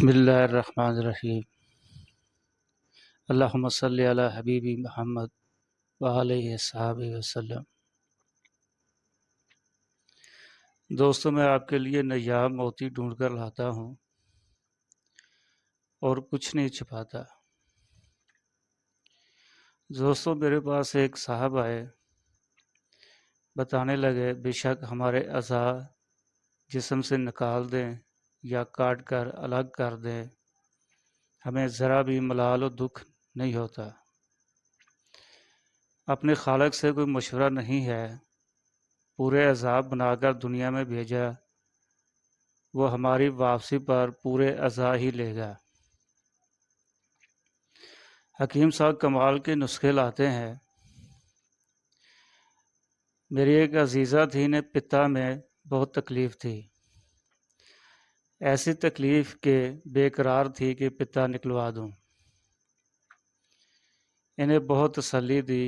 بسم اللہ الرحمن الرحیم۔ اللہم صلی علی حبیبی محمد وعلیہ صحابہ وسلم۔ دوستو، میں آپ کے لیے نایاب موتی ڈھونڈ کر لاتا ہوں اور کچھ نہیں چھپاتا۔ دوستو، میرے پاس ایک صاحب آئے، بتانے لگے بے شک ہمارے اعضاء جسم سے نکال دیں یا کاٹ کر الگ کر دیں، ہمیں ذرا بھی ملال و دکھ نہیں ہوتا۔ اپنے خالق سے کوئی مشورہ نہیں ہے، پورے اعضاء بنا کر دنیا میں بھیجا، وہ ہماری واپسی پر پورے اعضاء ہی لے گا۔ حکیم صاحب کمال کے نسخے لاتے ہیں۔ میری ایک عزیزہ تھی، انہیں پتا میں بہت تکلیف تھی، ایسی تکلیف کہ بے قرار تھی کہ پتا نکلوا دوں۔ انہیں بہت تسلی دی،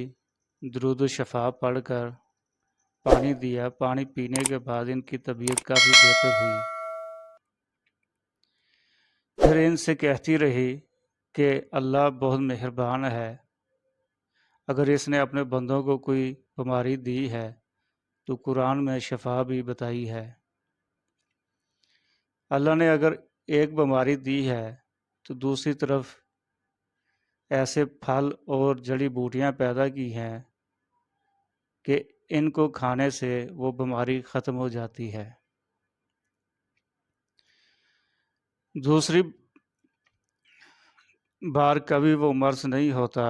درود و شفا پڑھ کر پانی دیا۔ پانی پینے کے بعد ان کی طبیعت کافی بہتر ہوئی۔ پھر ان سے کہتی رہی کہ اللہ بہت مہربان ہے، اگر اس نے اپنے بندوں کو کوئی بیماری دی ہے تو قرآن میں شفا بھی بتائی ہے۔ اللہ نے اگر ایک بیماری دی ہے تو دوسری طرف ایسے پھل اور جڑی بوٹیاں پیدا کی ہیں کہ ان کو کھانے سے وہ بیماری ختم ہو جاتی ہے۔ دوسری بار کبھی وہ مرض نہیں ہوتا۔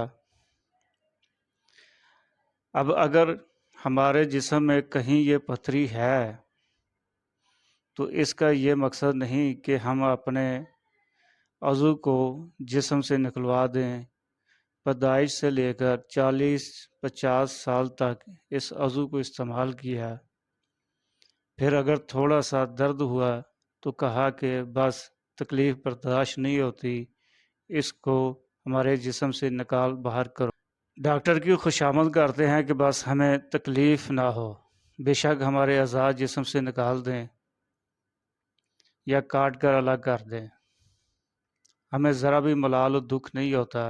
اب اگر ہمارے جسم میں کہیں یہ پتھری ہے تو اس کا یہ مقصد نہیں کہ ہم اپنے عضو کو جسم سے نکلوا دیں۔ پیدائش سے لے کر 40-50 سال تک اس عضو کو استعمال کیا، پھر اگر تھوڑا سا درد ہوا تو کہا کہ بس تکلیف برداشت نہیں ہوتی، اس کو ہمارے جسم سے نکال باہر کرو۔ ڈاکٹر کی خوشامد کرتے ہیں کہ بس ہمیں تکلیف نہ ہو، بے شک ہمارے اعضاء جسم سے نکال دیں یا کاٹ کر الگ کر دیں، ہمیں ذرا بھی ملال و دکھ نہیں ہوتا۔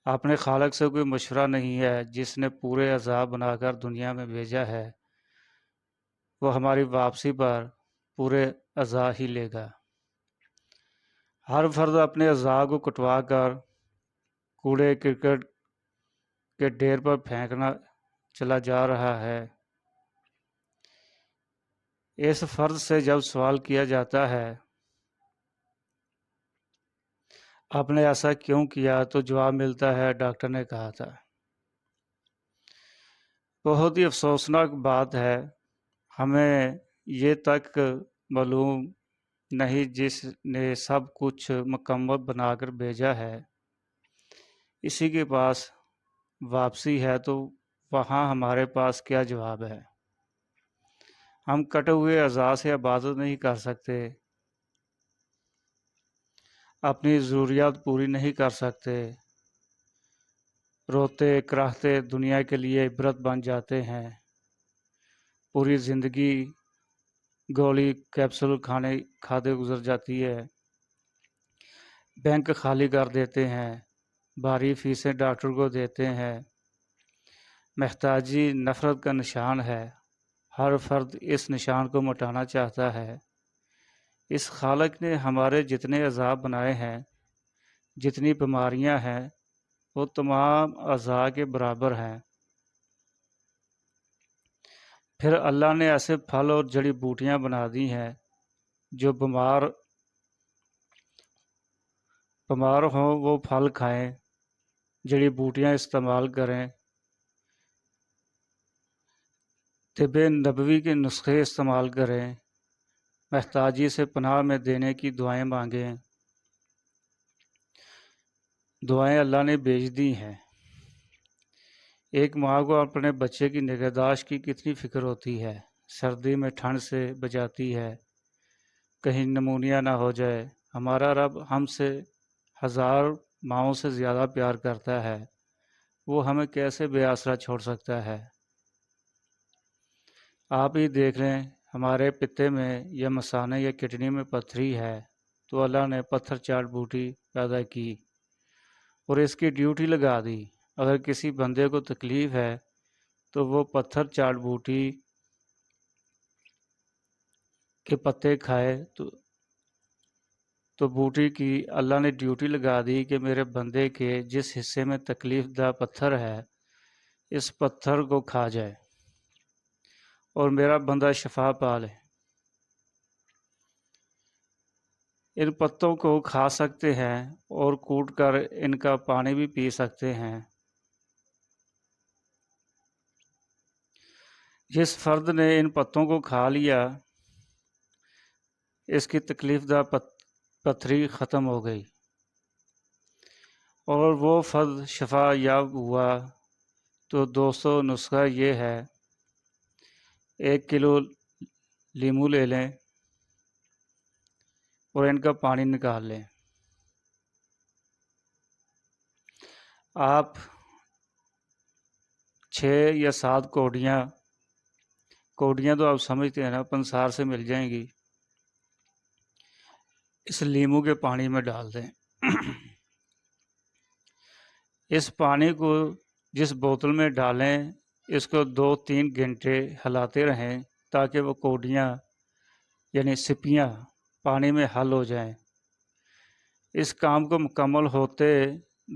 اپنے خالق سے کوئی مشورہ نہیں ہے، جس نے پورے اعضاء بنا کر دنیا میں بھیجا ہے، وہ ہماری واپسی پر پورے اعضاء ہی لے گا۔ ہر فرد اپنے اعضاء کو کٹوا کر کوڑے کرکٹ کے ڈھیر پر پھینکنا چلا جا رہا ہے۔ اس فرد سے جب سوال کیا جاتا ہے آپ نے ایسا کیوں کیا، تو جواب ملتا ہے ڈاکٹر نے کہا تھا۔ بہت ہی افسوسناک بات ہے، ہمیں یہ تک معلوم نہیں جس نے سب کچھ مکمل بنا کر بھیجا ہے، اسی کے پاس واپسی ہے، تو وہاں ہمارے پاس کیا جواب ہے؟ ہم کٹے ہوئے اعضاء سے عبادت نہیں کر سکتے، اپنی ضروریات پوری نہیں کر سکتے، روتے کراہتے دنیا کے لیے عبرت بن جاتے ہیں، پوری زندگی گولی کیپسول کھاتے گزر جاتی ہے، بینک خالی کر دیتے ہیں، بھاری فیسیں ڈاکٹر کو دیتے ہیں۔ محتاجی نفرت کا نشان ہے، ہر فرد اس نشان کو مٹانا چاہتا ہے۔ اس خالق نے ہمارے جتنے اعضاء بنائے ہیں، جتنی بیماریاں ہیں، وہ تمام اعضاء کے برابر ہیں۔ پھر اللہ نے ایسے پھل اور جڑی بوٹیاں بنا دی ہیں جو بیمار ہوں وہ پھل کھائیں، جڑی بوٹیاں استعمال کریں، طب نبوی کے نسخے استعمال کریں، محتاجی سے پناہ میں دینے کی دعائیں مانگیں۔ دعائیں اللہ نے بھیج دی ہیں۔ ایک ماں کو اپنے بچے کی نگہداشت کی کتنی فکر ہوتی ہے، سردی میں ٹھنڈ سے بچاتی ہے، کہیں نمونیا نہ ہو جائے۔ ہمارا رب ہم سے 1000 ماؤں سے زیادہ پیار کرتا ہے، وہ ہمیں کیسے بے آسرا چھوڑ سکتا ہے؟ آپ ہی دیکھ لیں، ہمارے پتے میں یا مثانے یا کڈنی میں پتھری ہے تو اللہ نے پتھر چاٹ بوٹی پیدا کی اور اس کی ڈیوٹی لگا دی۔ اگر کسی بندے کو تکلیف ہے تو وہ پتھر چاٹ بوٹی کے پتے کھائے تو بوٹی کی اللہ نے ڈیوٹی لگا دی کہ میرے بندے کے جس حصے میں تکلیف دہ پتھر ہے اس پتھر کو کھا جائے اور میرا بندہ شفا پا لے۔ ان پتوں کو کھا سکتے ہیں اور کوٹ کر ان کا پانی بھی پی سکتے ہیں۔ جس فرد نے ان پتوں کو کھا لیا اس کی تکلیف دہ پتھری ختم ہو گئی اور وہ فرد شفا یاب ہوا۔ تو دوستو نسخہ یہ ہے، 1 کلو لیمو لے لیں اور ان کا پانی نکال لیں۔ آپ 6 یا 7 کوڑیاں تو آپ سمجھتے ہیں نا، پنسار سے مل جائیں گی، اس لیمو کے پانی میں ڈال دیں۔ اس پانی کو جس بوتل میں ڈالیں اس کو 2-3 گھنٹے ہلاتے رہیں تاکہ وہ کوڑیاں یعنی سپیاں پانی میں حل ہو جائیں۔ اس کام کو مکمل ہوتے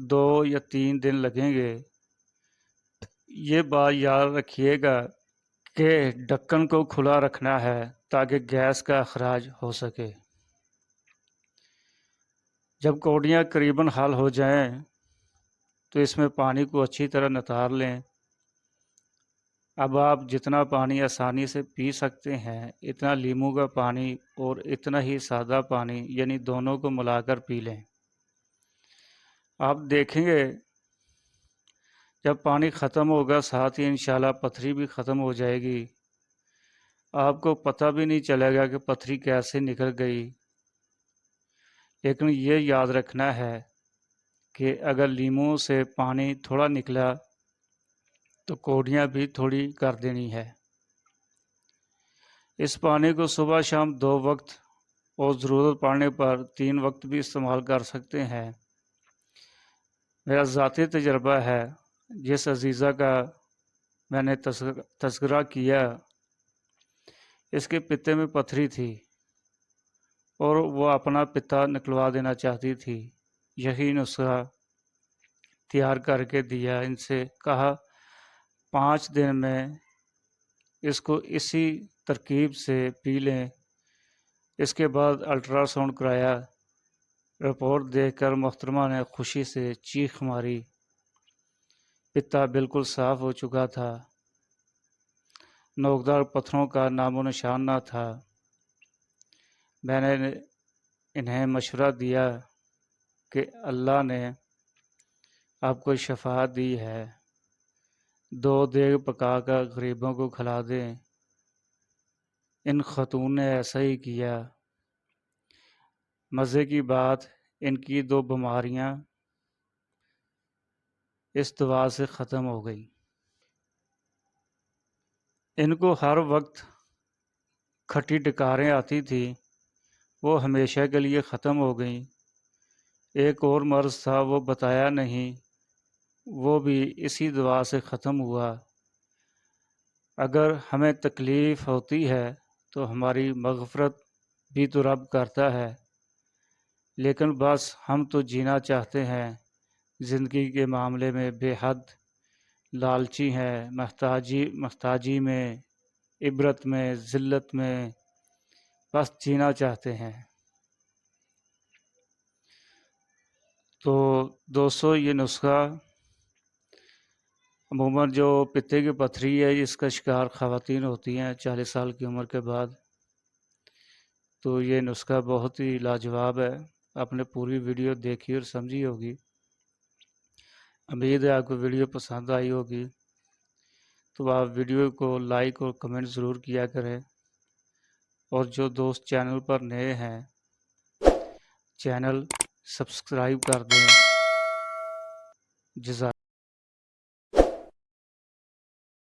2 یا 3 دن لگیں گے۔ یہ بات یاد رکھیے گا کہ ڈھکن کو کھلا رکھنا ہے تاکہ گیس کا اخراج ہو سکے۔ جب کوڑیاں قریباً حل ہو جائیں تو اس میں پانی کو اچھی طرح نتار لیں۔ اب آپ جتنا پانی آسانی سے پی سکتے ہیں اتنا لیمو کا پانی اور اتنا ہی سادہ پانی یعنی دونوں کو ملا کر پی لیں۔ آپ دیکھیں گے جب پانی ختم ہوگا ساتھ ہی انشاءاللہ پتھری بھی ختم ہو جائے گی۔ آپ کو پتہ بھی نہیں چلے گا کہ پتھری کیسے نکل گئی۔ لیکن یہ یاد رکھنا ہے کہ اگر لیمو سے پانی تھوڑا نکلا تو کوڑیاں بھی تھوڑی کر دینی ہے۔ اس پانی کو صبح شام 2 وقت اور ضرورت پڑنے پر 3 وقت بھی استعمال کر سکتے ہیں۔ میرا ذاتی تجربہ ہے، جس عزیزہ کا میں نے تذکرہ کیا اس کے پتے میں پتھری تھی اور وہ اپنا پتا نکلوا دینا چاہتی تھی۔ یہی نسخہ تیار کر کے دیا، ان سے کہا 5 دن میں اس کو اسی ترکیب سے پی لیں۔ اس کے بعد الٹرا ساؤنڈ کرایا، رپورٹ دیکھ کر محترمہ نے خوشی سے چیخ ماری۔ پتا بالکل صاف ہو چکا تھا، نوکدار پتھروں کا نام و نشان نہ تھا۔ میں نے انہیں مشورہ دیا کہ اللہ نے آپ کو شفا دی ہے، 2 دیگ پکا کر غریبوں کو کھلا دیں۔ ان خاتون نے ایسا ہی کیا۔ مزے کی بات، ان کی 2 بیماریاں اس دوا سے ختم ہو گئی۔ ان کو ہر وقت کھٹی ڈکاریں آتی تھی، وہ ہمیشہ کے لیے ختم ہو گئیں۔ ایک اور مرض تھا، وہ بتایا نہیں، وہ بھی اسی دوا سے ختم ہوا۔ اگر ہمیں تکلیف ہوتی ہے تو ہماری مغفرت بھی تو رب کرتا ہے، لیکن بس ہم تو جینا چاہتے ہیں، زندگی کے معاملے میں بے حد لالچی ہیں، محتاجی میں، عبرت میں، ذلت میں، بس جینا چاہتے ہیں۔ تو دوستو یہ نسخہ عموماً جو پتے کی پتھری ہے اس کا شکار خواتین ہوتی ہیں 40 سال کی عمر کے بعد، تو یہ نسخہ بہت ہی لاجواب ہے۔ آپ نے پوری ویڈیو دیکھی اور سمجھی ہوگی، امید ہے آپ کو ویڈیو پسند آئی ہوگی۔ تو آپ ویڈیو کو لائک اور کمنٹ ضرور کیا کریں، اور جو دوست چینل پر نئے ہیں چینل سبسکرائب کر دیں۔ جزاک